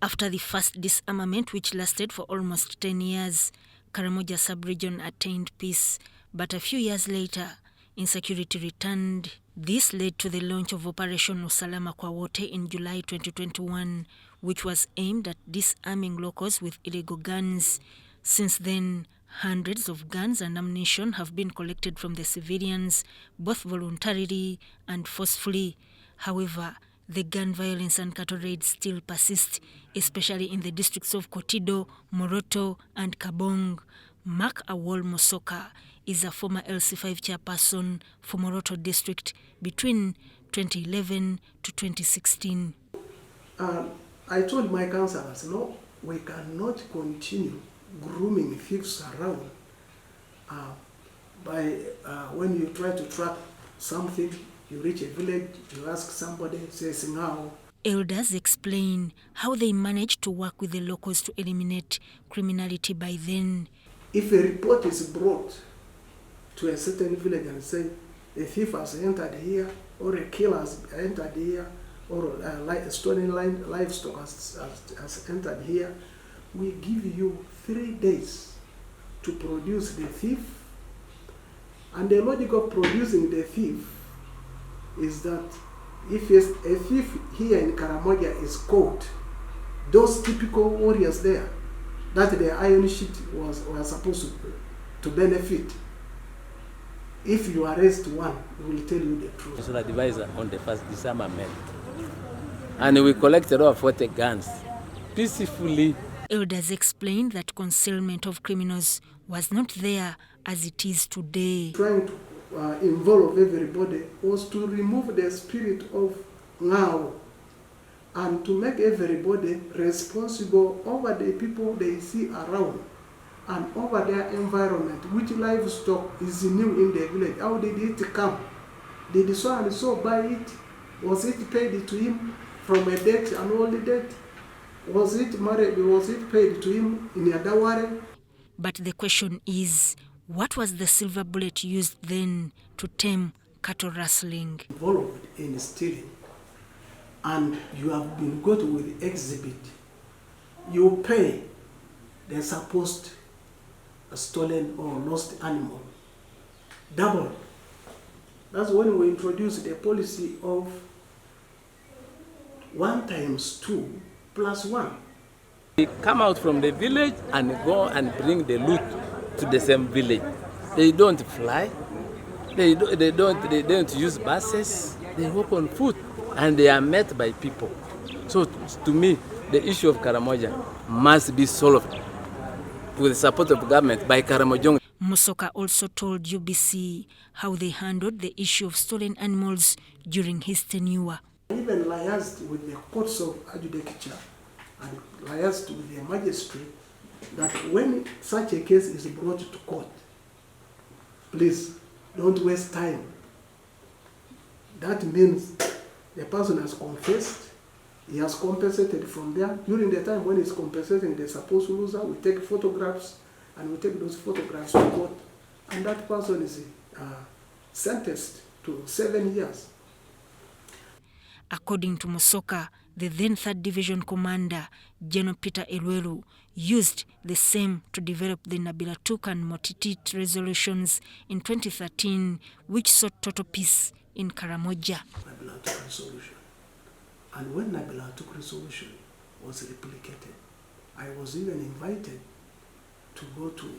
After the first disarmament, which lasted for almost 10 years, Karamoja sub-region attained peace. But a few years later, insecurity returned. This led to the launch of Operation Usalama kwa Wote in July 2021, which was aimed at disarming locals with illegal guns. Since then, hundreds of guns and ammunition have been collected from the civilians, both voluntarily and forcefully. However, the gun violence and cattle raids still persist, especially in the districts of Kotido, Moroto, and Kabong. Mark Awol Mosoka is a former LC5 chairperson for Moroto district between 2011 to 2016. I told my councillors, no, we cannot continue grooming thieves around. When you try to track something, you reach a village, you ask somebody, says now. Elders explain how they managed to work with the locals to eliminate criminality by then. If a report is brought to a certain village and say a thief has entered here, or a killer has entered here, or a stolen livestock has entered here, we give you 3 days to produce the thief. And the logic of producing the thief is that if a thief here in Karamoja is caught, those typical warriors there, that the iron sheet was supposed to benefit. If you arrest one, he will tell you the truth. National advisor on the first disarmament. And we collected all 40 guns peacefully. Elders explained that concealment of criminals was not there as it is today. Trying to involve everybody was to remove the spirit of now and to make everybody responsible over the people they see around and over their environment. Which livestock is new in the village? How did it come? Did so and so buy it? Was it paid to him from a debt, an old debt? Was it married? Was it paid to him in a dowry? But the question is, what was the silver bullet used then to tame cattle rustling? Involved in stealing, and you have been got with exhibit, you pay the supposed stolen or lost animal double. That's when we introduced the policy of 1 times 2 plus 1. They come out from the village and go and bring the loot to the same village. They don't fly. They don't use buses. They walk on foot, and they are met by people. So to me, the issue of Karamoja must be solved with the support of government by Karamoja. Mosoka also told UBC how they handled the issue of stolen animals during his tenure. Even liaised with the courts of adjudicature and liaised with the magistrate that when such a case is brought to court, please don't waste time. That means the person has confessed, he has compensated from there. During the time when he's compensating the supposed loser, we take photographs and we take those photographs to court, and that person is sentenced to 7 years. According to Mosoka, the then 3rd Division Commander, General Peter Elweru, used the same to develop the Nabilatuk and Motitit resolutions in 2013, which sought total peace in Karamoja. Nabilatuk resolution. And when Nabilatuk resolution was replicated, I was even invited to go to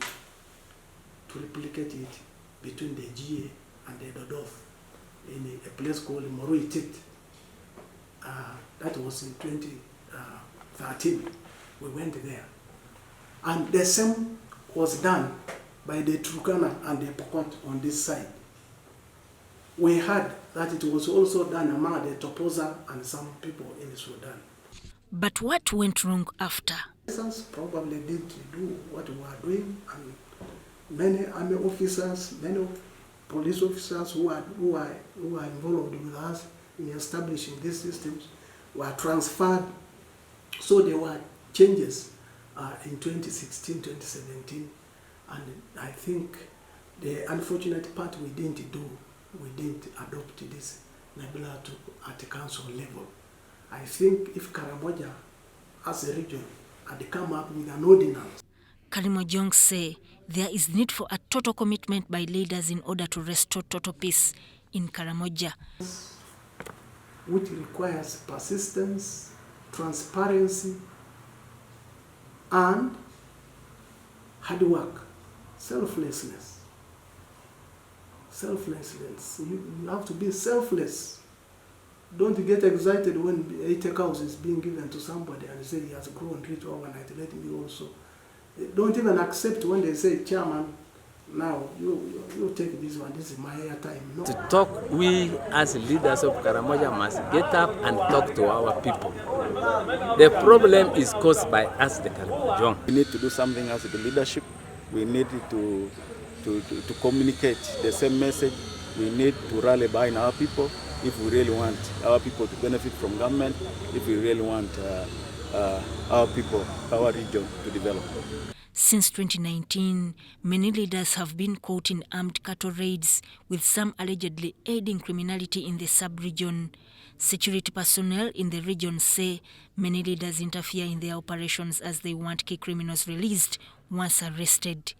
replicate it between the GA and the Dodof in a place called Moruitit. That was in 2013. We went there. And the same was done by the Turkana and the Pokot on this side. We heard that it was also done among the Topoza and some people in Sudan. But what went wrong after? Officers probably didn't do what we were doing, and many army officers, many police officers who are involved with us in establishing these systems were transferred. So there were changes in 2016, 2017, and I think the unfortunate part we didn't adopt this Nabilatuk at the council level. I think if Karamoja as a region had come up with an ordinance. Karamoja say there is need for a total commitment by leaders in order to restore total peace in Karamoja, which requires persistence, transparency, and hard work, selflessness. Selflessness. You have to be selfless. Don't get excited when 80 cows is being given to somebody and say he has grown rich overnight. Let me also. Don't even accept when they say, Chairman, now you take this one, this is my airtime. No. To talk, we as leaders of Karamoja must get up and talk to our people. The problem is caused by us, the Karamoja. We need to do something as the leadership. We need to communicate the same message. We need to rally behind our people if we really want our people to benefit from government, if we really want our people, our region to develop. Since 2019, many leaders have been caught in armed cattle raids, with some allegedly aiding criminality in the sub-region. Security personnel in the region say many leaders interfere in their operations as they want key criminals released once arrested.